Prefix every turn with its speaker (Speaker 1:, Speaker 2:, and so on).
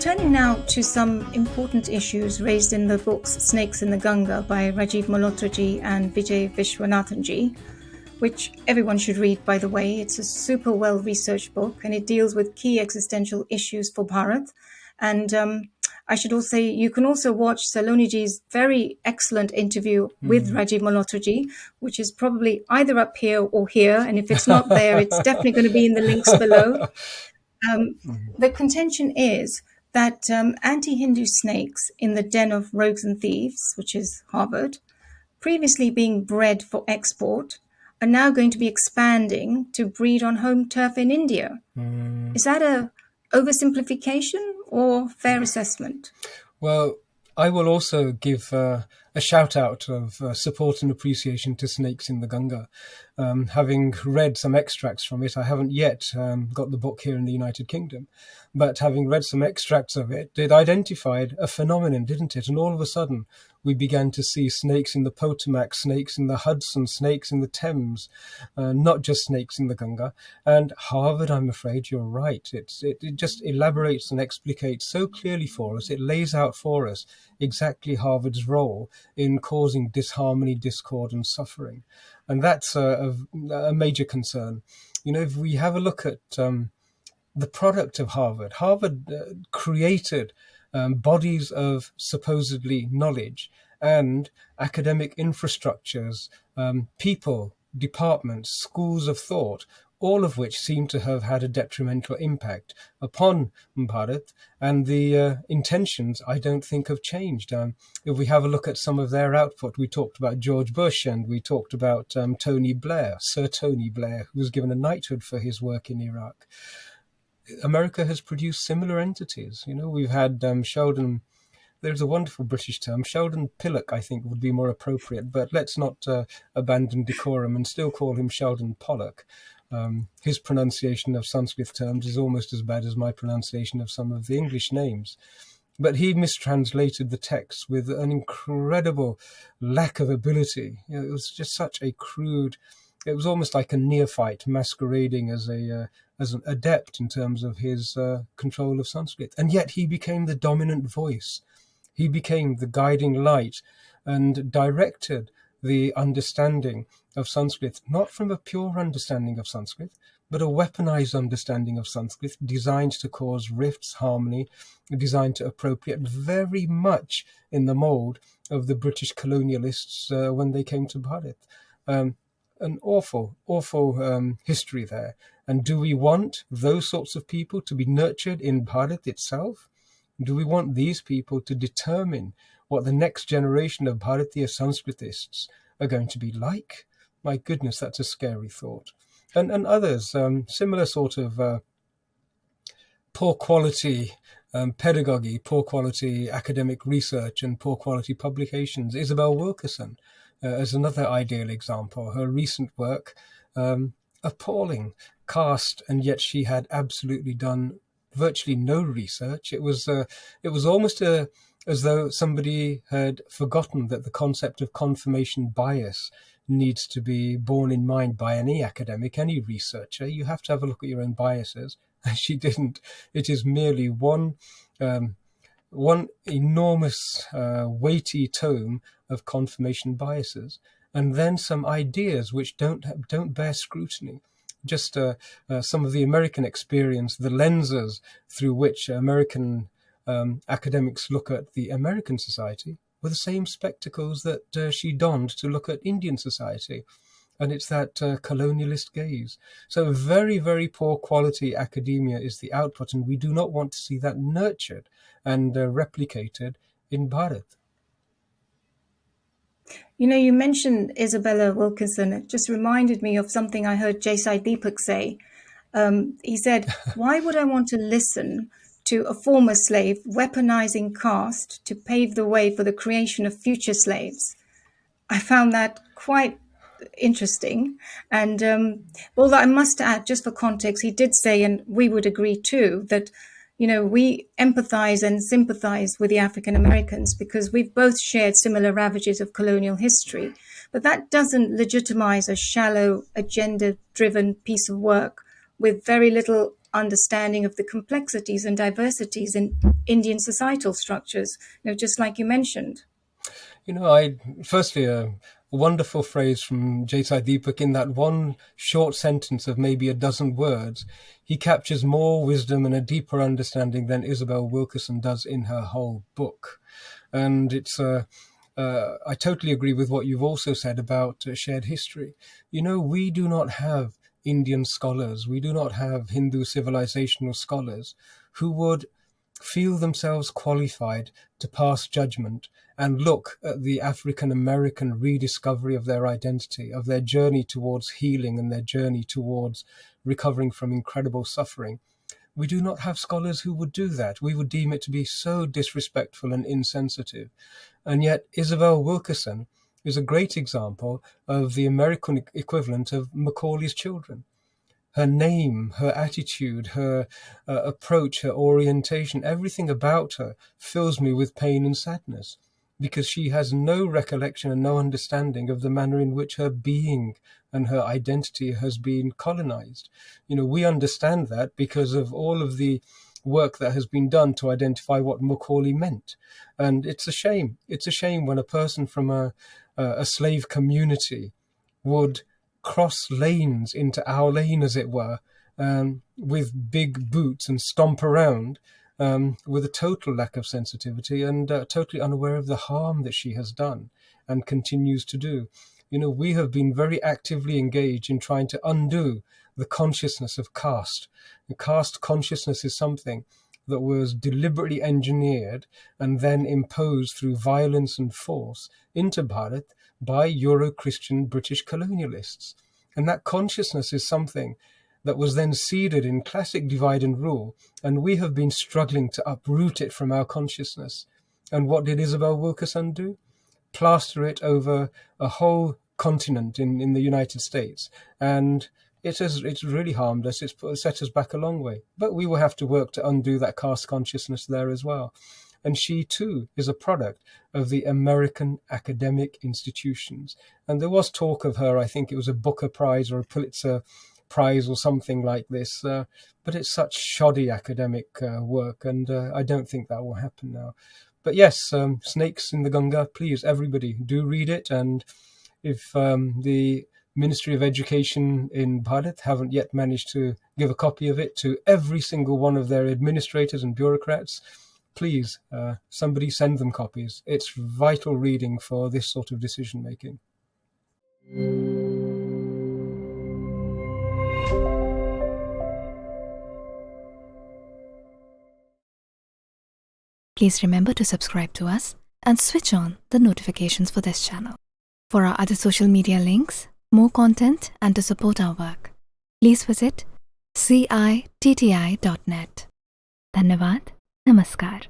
Speaker 1: turning now to some important issues raised in the books Snakes in the Ganga by Rajiv Malhotra and Vijay Vishwanathan, which everyone should read, by the way. It's a super well-researched book, and it deals with key existential issues for Bharat. And I should also say, you can also watch Saloniji's very excellent interview with Rajiv Malhotra, which is probably either up here or here. And if it's not there, it's definitely going to be in the links below. The contention is that anti-Hindu snakes in the den of rogues and thieves, which is Harvard, previously being bred for export, are now going to be expanding to breed on home turf in India. Is that a oversimplification or fair assessment?
Speaker 2: Well, I will also give a shout out of support and appreciation to Snakes in the Ganga. Having read some extracts from it, I haven't yet got the book here in the United Kingdom, but having read some extracts of it, it identified a phenomenon, didn't it? And all of a sudden, we began to see snakes in the Potomac, snakes in the Hudson, snakes in the Thames, not just snakes in the Ganga. And Harvard, I'm afraid you're right. It just elaborates and explicates so clearly for us. It lays out for us exactly Harvard's role in causing disharmony, discord, and suffering. And that's a major concern. You know, if we have a look at the product of Harvard, Harvard created bodies of supposedly knowledge and academic infrastructures, people, departments, schools of thought, all of which seem to have had a detrimental impact upon Bharat, and the intentions, I don't think, have changed. If we have a look at some of their output, we talked about George Bush and we talked about Tony Blair, Sir Tony Blair, who was given a knighthood for his work in Iraq. America has produced similar entities. You know, we've had Sheldon. There's a wonderful British term, Sheldon Pollock, I think would be more appropriate, but let's not abandon decorum and still call him Sheldon Pollock. His pronunciation of Sanskrit terms is almost as bad as my pronunciation of some of the English names. But he mistranslated the text with an incredible lack of ability. You know, it was just such a crude, it was almost like a neophyte masquerading as an adept in terms of his control of Sanskrit. And yet he became the dominant voice. He became the guiding light and directed the understanding of Sanskrit, not from a pure understanding of Sanskrit, but a weaponized understanding of Sanskrit designed to cause rifts, harmony, designed to appropriate very much in the mold of the British colonialists when they came to Bharat. An awful history there. And do we want those sorts of people to be nurtured in Bharat itself? Do we want these people to determine what the next generation of Bharatiya Sanskritists are going to be like? My goodness, that's a scary thought. And others, similar sort of poor quality pedagogy, poor quality academic research, and poor quality publications. Isabel Wilkerson as another ideal example. Her recent work, appalling cast, and yet she had absolutely done virtually no research. It was almost as though somebody had forgotten that the concept of confirmation bias needs to be borne in mind by any academic, any researcher. You have to have a look at your own biases. She didn't. It is merely one enormous, weighty tome of confirmation biases, and then some ideas which don't bear scrutiny. Just some of the American experience, the lenses through which American academics look at the American society were the same spectacles that she donned to look at Indian society. And it's that colonialist gaze. So very, very poor quality academia is the output, and we do not want to see that nurtured and replicated in Bharat.
Speaker 1: You know, you mentioned Isabella Wilkerson. It just reminded me of something I heard J.S.I. Deepak say. He said, "Why would I want to listen to a former slave weaponizing caste to pave the way for the creation of future slaves?" I found that quite interesting. And although I must add, just for context, he did say, and we would agree too, that, you know, we empathize and sympathize with the African Americans because we've both shared similar ravages of colonial history. But that doesn't legitimize a shallow, agenda-driven piece of work with very little understanding of the complexities and diversities in Indian societal structures, just like you mentioned.
Speaker 2: Firstly, a wonderful phrase from J.Sai Deepak in that one short sentence of maybe a dozen words. He captures more wisdom and a deeper understanding than Isabel Wilkerson does in her whole book. And I totally agree with what you've also said about shared history. We do not have Indian scholars, we do not have Hindu civilizational scholars who would feel themselves qualified to pass judgment and look at the African American rediscovery of their identity, of their journey towards healing and their journey towards recovering from incredible suffering. We do not have scholars who would do that. We would deem it to be so disrespectful and insensitive. And yet Isabel Wilkerson is a great example of the American equivalent of Macaulay's children. Her name, her attitude, her approach, her orientation, everything about her fills me with pain and sadness, because she has no recollection and no understanding of the manner in which her being and her identity has been colonized. We understand that because of all of the work that has been done to identify what Macaulay meant. And it's a shame. It's a shame when a person from a slave community would cross lanes into our lane, as it were, with big boots and stomp around with a total lack of sensitivity and totally unaware of the harm that she has done and continues to do. We have been very actively engaged in trying to undo the consciousness of caste. The caste consciousness is something that was deliberately engineered and then imposed through violence and force into Bharat by Euro-Christian British colonialists. And that consciousness is something that was then seeded in classic divide and rule, and we have been struggling to uproot it from our consciousness. And what did Isabel Wilkerson do? Plaster it over a whole continent in the United States. And it's really harmed us. It's set us back a long way. But we will have to work to undo that caste consciousness there as well. And she, too, is a product of the American academic institutions. And there was talk of her, I think it was a Booker Prize or a Pulitzer Prize or something like this. But it's such shoddy academic work, and I don't think that will happen now. But yes, Snakes in the Ganga, please, everybody, do read it. And if the Ministry of Education in Bharat haven't yet managed to give a copy of it to every single one of their administrators and bureaucrats, please, somebody send them copies. It's vital reading for this sort of decision making.
Speaker 3: Please remember to subscribe to us and switch on the notifications for this channel. For our other social media links, more content, and to support our work, please visit citti.net. Dhanyavad. Namaskar.